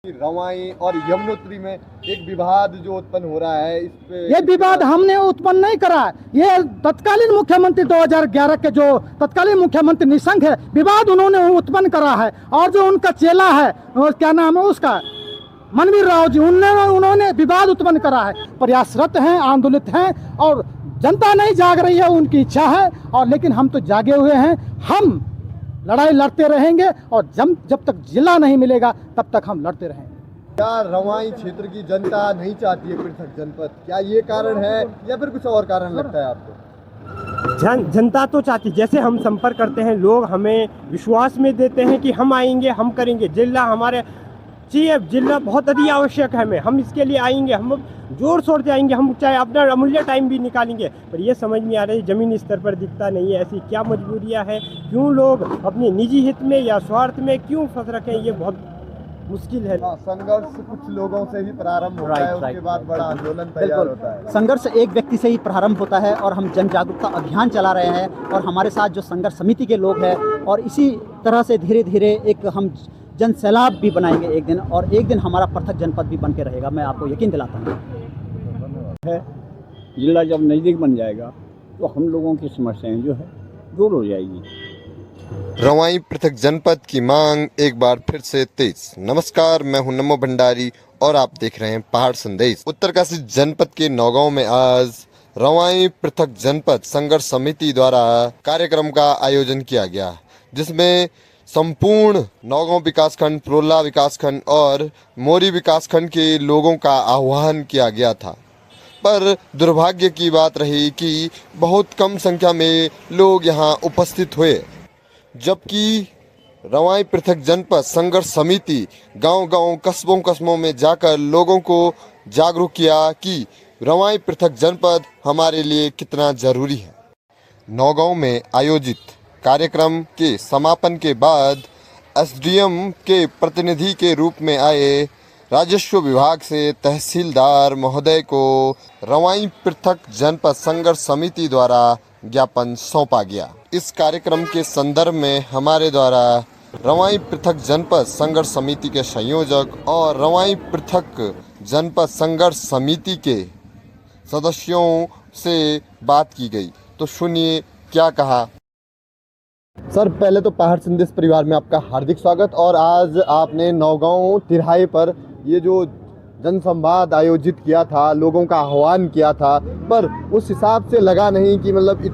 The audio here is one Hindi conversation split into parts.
रवाई और यमुनोत्री में एक विवाद जो उत्पन्न हो रहा है, इस पे ये विवाद हमने उत्पन्न नहीं करा। ये तत्कालीन मुख्यमंत्री 2011 के जो तत्कालीन मुख्यमंत्री निशंक है, विवाद उन्होंने उत्पन्न करा है। और जो उनका चेला है, क्या नाम है उसका, मनवीर राव जी, उन्होंने विवाद उत्पन्न करा है। प्रयासरत हैं, आंदोलित हैं और जनता नहीं जाग रही है, उनकी इच्छा है। और लेकिन हम तो जागे हुए हैं, हम लड़ाई लड़ते रहेंगे और जब तक जिला नहीं मिलेगा तब तक हम लड़ते रहेंगे। क्या रवाई क्षेत्र की जनता नहीं चाहती है पृथक जनपद? क्या ये कारण है या फिर कुछ और कारण लगता है आपको? जनता तो चाहती, जैसे हम संपर्क करते हैं, लोग हमें विश्वास में देते हैं कि हम आएंगे, हम करेंगे। जिला हमारे चाहिए, जिला बहुत अधिक आवश्यक है, हम इसके लिए आएंगे, हम जोर शोर से आएंगे, हम चाहे अपना अमूल्य टाइम भी निकालेंगे। पर ये समझ नहीं आ रही, ज़मीनी स्तर पर दिखता नहीं है। ऐसी क्या मजबूरियां हैं, क्यों लोग अपने निजी हित में या स्वार्थ में क्यों फंस रखे हैं, ये बहुत मुश्किल है। संघर्ष कुछ लोगों से ही प्रारंभ होता है, उसके बाद बड़ा आंदोलन तैयार होता है। संघर्ष एक व्यक्ति से ही प्रारंभ होता है और हम जन जागरूकता अभियान चला रहे हैं और हमारे साथ जो संघर्ष समिति के लोग हैं, और इसी तरह से धीरे धीरे एक हम जन सैलाब भी बनाएंगे एक दिन, और एक दिन हमारा पृथक जनपद भी बन के रहेगा, मैं आपको यकीन दिलाता हूँ। जिला जब नज़दीक बन जाएगा तो हम लोगों की समस्याएं जो है दूर हो जाएगी। रवाई पृथक जनपद की मांग एक बार फिर से तेज। नमस्कार, मैं हूं नमो भंडारी और आप देख रहे हैं पहाड़ संदेश। उत्तरकाशी जनपद के नौगांव में आज रवाई पृथक जनपद संघर्ष समिति द्वारा कार्यक्रम का आयोजन किया गया, जिसमें संपूर्ण नौगांव विकासखंड, पुरोला विकासखंड और मोरी विकासखंड के लोगों का आह्वान किया गया था। पर दुर्भाग्य की बात रही कि बहुत कम संख्या में लोग यहां उपस्थित हुए, जबकि रवाई पृथक जनपद संघर्ष समिति गांव-गांव, कस्बों में जाकर लोगों को जागरूक किया कि रवाई पृथक जनपद हमारे लिए कितना जरूरी है। नौगांव में आयोजित कार्यक्रम के समापन के बाद एसडीएम के प्रतिनिधि के रूप में आए राजस्व विभाग से तहसीलदार महोदय को रवाई पृथक जनपद संघर्ष समिति द्वारा ज्ञापन सौंपा गया। इस कार्यक्रम के संदर्भ में हमारे द्वारा रवाई पृथक जनपद संघर्ष समिति के संयोजक और रवाई पृथक जनपद संघर्ष समिति के सदस्यों से बात की गई, तो सुनिए क्या कहा। सर, पहले तो पहाड़ संदेश परिवार में आपका हार्दिक स्वागत। और आज आपने नौगांव तिराहे पर ये जो जनसंवाद आयोजित किया था, लोगों का आह्वान किया था, पर उस हिसाब से लगा नहीं कि मतलब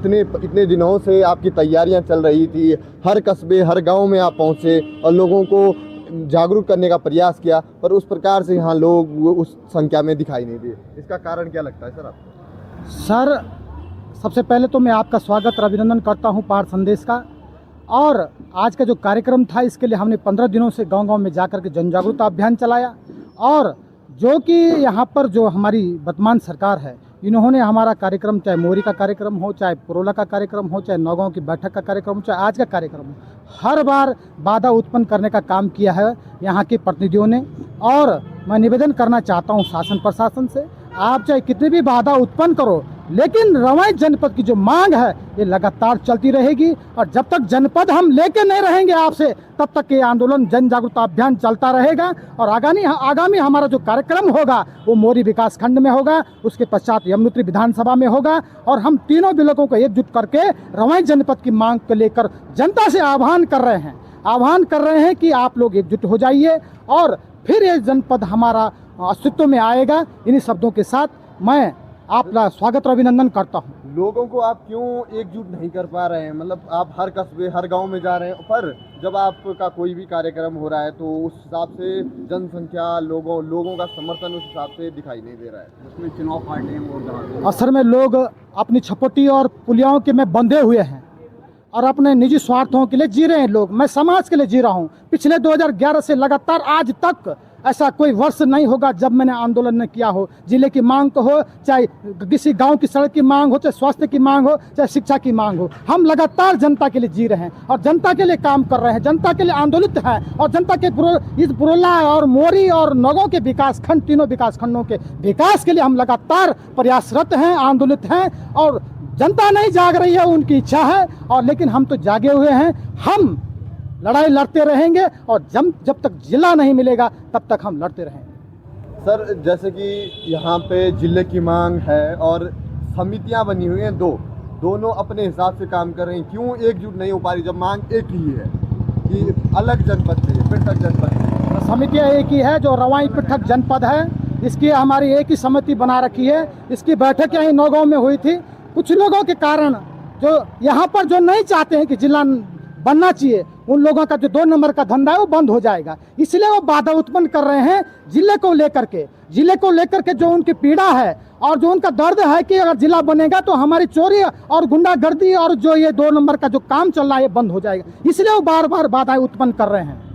इतने दिनों से आपकी तैयारियां चल रही थी, हर कस्बे हर गांव में आप पहुंचे और लोगों को जागरूक करने का प्रयास किया, पर उस प्रकार से यहाँ लोग उस संख्या में दिखाई नहीं दिए। इसका कारण क्या लगता है सर आपको? सर, सबसे पहले तो मैं आपका स्वागत और अभिनंदन करता हूँ पहाड़ संदेश का। और आज का जो कार्यक्रम था, इसके लिए हमने 15 दिनों से गांव-गांव में जाकर के जन जागरूकता अभियान चलाया। और जो कि यहाँ पर जो हमारी वर्तमान सरकार है, इन्होंने हमारा कार्यक्रम, चाहे मोरी का कार्यक्रम हो, चाहे पुरोला का कार्यक्रम हो, चाहे नौगांव की बैठक का कार्यक्रम हो, चाहे आज का कार्यक्रम हो, हर बार बाधा उत्पन्न करने का काम किया है यहाँ के प्रतिनिधियों ने। और मैं निवेदन करना चाहता हूँ शासन प्रशासन से, आप चाहे कितनी भी बाधा उत्पन्न करो, लेकिन रवाई जनपद की जो मांग है ये लगातार चलती रहेगी। और जब तक जनपद हम लेके नहीं रहेंगे आपसे, तब तक ये आंदोलन जन जागरूकता अभियान चलता रहेगा। और आगामी हमारा जो कार्यक्रम होगा वो मोरी विकासखंड में होगा, उसके पश्चात यमुनोत्री विधानसभा में होगा। और हम तीनों ब्लॉकों को एकजुट करके रवाई जनपद की मांग को लेकर जनता से आह्वान कर रहे हैं कि आप लोग एकजुट हो जाइए और फिर ये जनपद हमारा अस्तित्व में आएगा। इन्हीं शब्दों के साथ मैं आपका स्वागत और अभिनंदन करता हूं। लोगों को आप क्यों एकजुट नहीं कर पा रहे हैं? मतलब आप हर कस्बे हर गांव में जा रहे हैं, पर जब आपका कोई भी कार्यक्रम हो रहा है तो उस हिसाब से जनसंख्या, लोगों का समर्थन उस हिसाब से दिखाई नहीं दे रहा है। उसमें चुनाव पार्टी असल में लोग अपनी छपटी और पुलियाओं के में बंधे हुए हैं और अपने निजी स्वार्थों के लिए जी रहे हैं लोग। मैं समाज के लिए जी रहा हूँ। पिछले 2011 से लगातार आज तक ऐसा कोई वर्ष नहीं होगा जब मैंने आंदोलन न किया हो। जिले की मांग को हो, चाहे किसी गांव की सड़क की मांग हो, चाहे स्वास्थ्य की मांग हो, चाहे शिक्षा की मांग हो, हम लगातार जनता के लिए जी रहे हैं और जनता के लिए काम कर रहे हैं, जनता के लिए आंदोलित हैं। और जनता के इस पुरोला और मोरी और नौगांव के विकासखंड, तीनों विकासखंडों के विकास के लिए हम लगातार प्रयासरत हैं, आंदोलित हैं। और जनता नहीं जाग रही है, उनकी इच्छा है। और लेकिन हम तो जागे हुए हैं, हम लड़ाई लड़ते रहेंगे और जब तक जिला नहीं मिलेगा तब तक हम लड़ते रहेंगे। सर जैसे कि यहाँ पे जिले की मांग है और समितियाँ बनी हुई हैं दोनों अपने हिसाब से काम कर रही हैं, क्यों एकजुट नहीं हो पा रही जब मांग एक ही है कि अलग जनपद चाहिए, पृथक जनपद चाहिए? समितियाँ एक ही है, जो रवाई पृथक जनपद है इसकी हमारी एक ही समिति बना रखी है। इसकी बैठक यहीं नौगांव में हुई थी। कुछ लोगों के कारण जो यहाँ पर जो नहीं चाहते हैं कि जिला बनना चाहिए, उन लोगों का जो 2 नंबर का धंधा है वो बंद हो जाएगा, इसलिए वो बाधा उत्पन्न कर रहे हैं जिले को लेकर के जो उनकी पीड़ा है और जो उनका दर्द है कि अगर जिला बनेगा तो हमारी चोरी और गुंडागर्दी और जो ये 2 नंबर का जो काम चल रहा है ये बंद हो जाएगा, इसलिए वो बार बार बाधाएं उत्पन्न कर रहे हैं।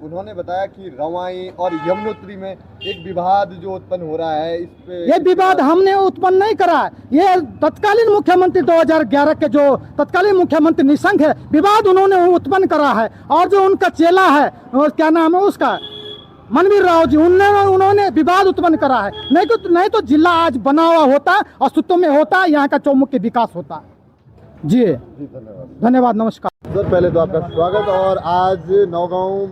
उन्होंने बताया कि रवाई और यमुनोत्री में एक विवाद जो उत्पन्न हो रहा है, इस पे ये विवाद हमने उत्पन्न नहीं करा, ये तत्कालीन मुख्यमंत्री 2011 के जो तत्कालीन मुख्यमंत्री निशंक है, विवाद उन्होंने उत्पन्न करा है। और जो उनका चेला है, क्या नाम है उसका, मनवीर राव जी, उन्होंने विवाद उत्पन्न करा है। नहीं तो जिला आज बना हुआ होता, अस्तित्व में होता, यहाँ का चौमुखी विकास होता। जी धन्यवाद, नमस्कार। सर पहले तो आपका स्वागत। और आज नौगांव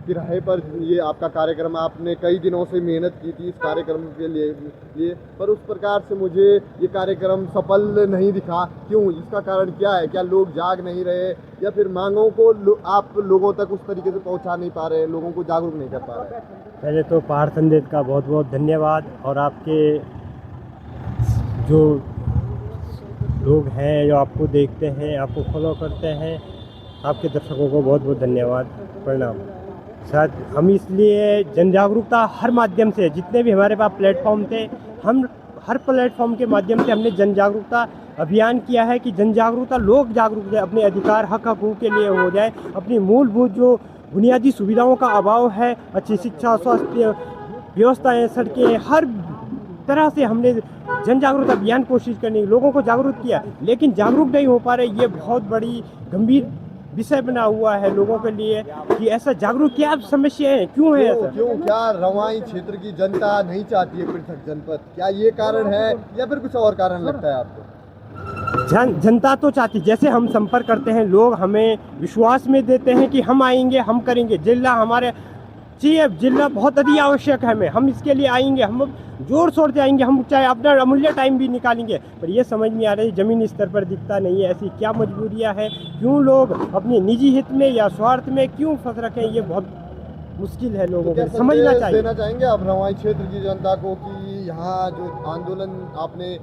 तिराहे पर ये आपका कार्यक्रम, आपने कई दिनों से मेहनत की थी इस कार्यक्रम के लिए पर उस प्रकार से मुझे ये कार्यक्रम सफल नहीं दिखा, क्यों? इसका कारण क्या है? क्या लोग जाग नहीं रहे या फिर मांगों को आप लोगों तक उस तरीके से पहुंचा नहीं पा रहे, लोगों को जागरूक नहीं कर पा रहे? पहले तो पहाड़ संदेश का बहुत बहुत धन्यवाद, और आपके जो लोग हैं जो आपको देखते हैं, आपको फॉलो करते हैं, आपके दर्शकों को बहुत बहुत धन्यवाद, प्रणाम। शायद हम इसलिए जन जागरूकता हर माध्यम से, जितने भी हमारे पास प्लेटफॉर्म थे, हम हर प्लेटफॉर्म के माध्यम से हमने जन जागरूकता अभियान किया है कि जन जागरूकता, लोग जागरूक जाए, अपने अधिकार हक हकूक़ के लिए हो जाए, अपनी मूलभूत जो बुनियादी सुविधाओं का अभाव है, अच्छी शिक्षा, स्वास्थ्य व्यवस्थाएँ, सड़कें, हर तरह से हमने जन जागरूकता अभियान कोशिश करने, लोगों को जागरूक किया, लेकिन जागरूक नहीं हो पा रहे। ये बहुत बड़ी गंभीर विषय बना हुआ है लोगों के लिए कि ऐसा जागरूक क्या समस्या है, क्यों है ऐसा? क्यों क्या रवाई क्षेत्र की जनता नहीं चाहती है पृथक जनपद? क्या ये कारण है या फिर कुछ और कारण लगता है आपको? जनता तो चाहती, जैसे हम संपर्क करते हैं, लोग हमें विश्वास में देते हैं कि हम आएंगे, हम करेंगे, जिला हमारे चाहिए, जिला बहुत अधिक आवश्यक है, हम इसके लिए आएंगे, हम जोर शोर से आएंगे, हम चाहे अपना अमूल्य टाइम भी निकालेंगे, पर ये समझ में आ रही ज़मीनी स्तर पर दिखता नहीं है। ऐसी क्या मजबूरियां हैं, क्यों लोग अपने निजी हित में या स्वार्थ में क्यों फंस रखे हैं, ये बहुत मुश्किल है लोगों को समझना चाहिए। देना चाहेंगे आप रवाई क्षेत्र की जनता को कि यहाँ जो आंदोलन आपने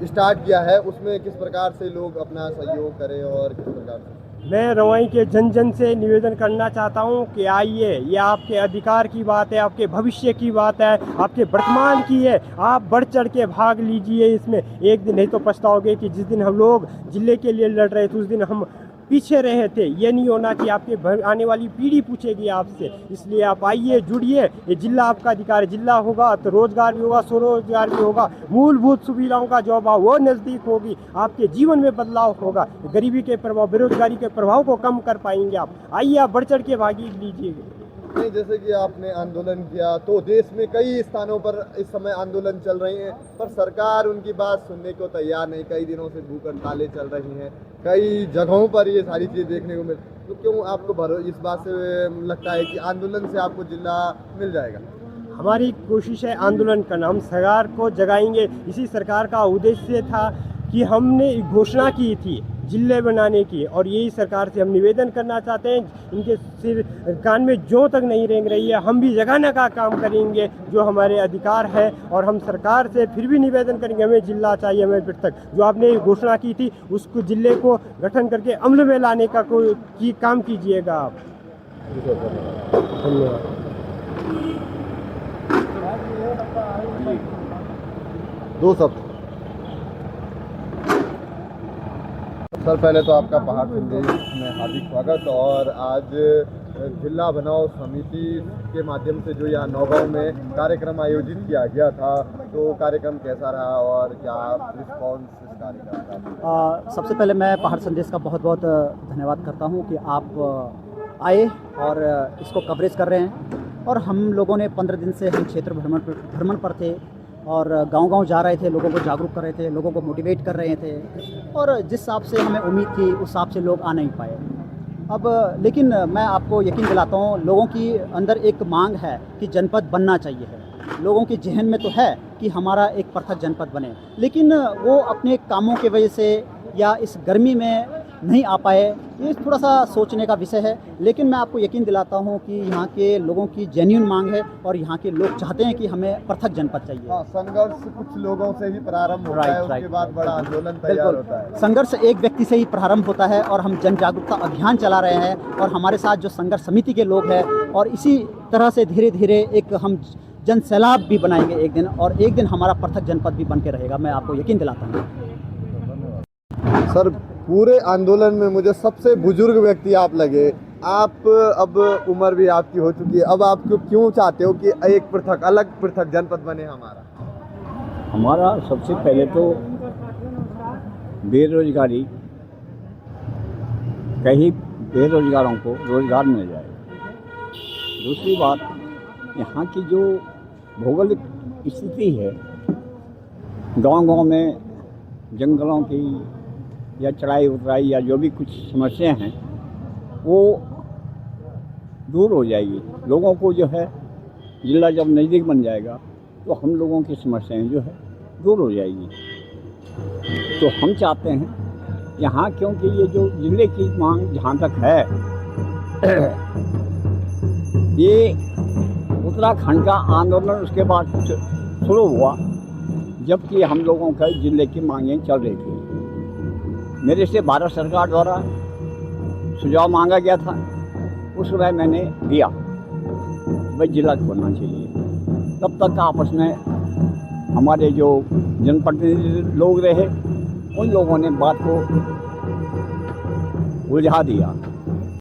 स्टार्ट किया है उसमें किस प्रकार से लोग अपना सहयोग करें और किस प्रकार से? मैं रवाई के जन जन से निवेदन करना चाहता हूं कि आइए, ये आपके अधिकार की बात है, आपके भविष्य की बात है, आपके वर्तमान की है, आप बढ़ चढ़ के भाग लीजिए इसमें। एक दिन नहीं तो पछताओगे कि जिस दिन हम लोग जिले के लिए लड़ रहे थे उस दिन हम पीछे रहे थे। ये नहीं होना कि आपके आने वाली पीढ़ी पूछेगी आपसे, इसलिए आप आइए, जुड़िए। ये जिला आपका अधिकार है, जिला होगा तो रोजगार भी होगा, स्वरोजगार भी होगा, मूलभूत सुविधाओं का जो अभाव वो नज़दीक होगी, आपके जीवन में बदलाव होगा, गरीबी के प्रभाव, बेरोजगारी के प्रभाव को कम कर पाएंगे आप। आइए, आप बढ़ चढ़ के भागी लीजिए। नहीं, जैसे कि आपने आंदोलन किया तो देश में कई स्थानों पर इस समय आंदोलन चल रहे हैं, पर सरकार उनकी बात सुनने को तैयार नहीं। कई दिनों से भूख हड़तालें चल रही हैं, कई जगहों पर ये सारी चीज़ें देखने को मिल, तो क्यों आपको इस बात से लगता है कि आंदोलन से आपको जिला मिल जाएगा? हमारी कोशिश है आंदोलन करना, हम सरकार को जगाएंगे। इसी सरकार का उद्देश्य था कि हमने घोषणा की थी जिले बनाने की, और यही सरकार से हम निवेदन करना चाहते हैं, इनके सिर कान में जो तक नहीं रेंग रही है, हम भी जगाने का काम करेंगे जो हमारे अधिकार है। और हम सरकार से फिर भी निवेदन करेंगे, हमें जिला चाहिए, हमें पृथक, जो आपने घोषणा की थी उसको जिले को गठन करके अमल में लाने का कोई काम कीजिएगा आप। धन्यवाद। दो शब्द सर, पहले तो आपका पहाड़ संदेश में हार्दिक स्वागत। और आज जिला बनाओ समिति के माध्यम से जो यहाँ नौगांव में कार्यक्रम आयोजित किया गया था, तो कार्यक्रम कैसा रहा और क्या रिस्पॉन्स इस कार्यक्रम का? सबसे पहले मैं पहाड़ संदेश का बहुत बहुत धन्यवाद करता हूँ कि आप आए और इसको कवरेज कर रहे हैं। और हम लोगों ने 15 दिन से हम क्षेत्र भ्रमण पर थे और गांव-गांव जा रहे थे, लोगों को जागरूक कर रहे थे, लोगों को मोटिवेट कर रहे थे, और जिस हिसाब से हमें उम्मीद थी उस हिसाब से लोग आ नहीं पाए। अब लेकिन मैं आपको यकीन दिलाता हूँ, लोगों की अंदर एक मांग है कि जनपद बनना चाहिए है। लोगों के जहन में तो है कि हमारा एक पृथक जनपद बने, लेकिन वो अपने कामों की वजह से या इस गर्मी में नहीं आ पाए। ये थोड़ा सा सोचने का विषय है, लेकिन मैं आपको यकीन दिलाता हूँ कि यहाँ के लोगों की जेन्युइन मांग है और यहाँ के लोग चाहते हैं कि हमें पृथक जनपद चाहिए। हाँ, संघर्ष कुछ लोगों से ही प्रारंभ होता है, उसके बाद बड़ा आंदोलन तैयार होता है। संघर्ष एक व्यक्ति से ही प्रारंभ होता है और हम जन जागरूकता अभियान चला रहे हैं और हमारे साथ जो संघर्ष समिति के लोग हैं, और इसी तरह से धीरे धीरे एक हम जन सैलाब भी बनाएंगे एक दिन, और एक दिन हमारा पृथक जनपद भी बन के रहेगा। मैं आपको यकीन दिलाता हूँ। सर, पूरे आंदोलन में मुझे सबसे बुजुर्ग व्यक्ति आप लगे। आप अब उम्र भी आपकी हो चुकी है, अब आप क्यों चाहते हो कि एक पृथक जनपद बने हमारा? हमारा सबसे पहले तो बेरोजगारी, कहीं बेरोजगारों को रोजगार मिल जाए। दूसरी बात, यहाँ की जो भौगोलिक स्थिति है, गांव-गांव में जंगलों की या चढ़ाई उतराई या जो भी कुछ समस्याएं हैं, वो दूर हो जाएगी। लोगों को जो है, जिला जब नज़दीक बन जाएगा तो हम लोगों की समस्याएं जो है दूर हो जाएगी। तो हम चाहते हैं यहाँ, क्योंकि ये जो जिले की मांग जहाँ तक है, ये उत्तराखंड का आंदोलन उसके बाद शुरू हुआ, जबकि हम लोगों का जिले की मांगें चल रही थी। मेरे से भारत सरकार द्वारा सुझाव मांगा गया था, उस समय मैंने दिया भाई जिला खोलना चाहिए। तब तक आपस में हमारे जो जनप्रतिनिधि लोग रहे, उन लोगों ने बात को उलझा दिया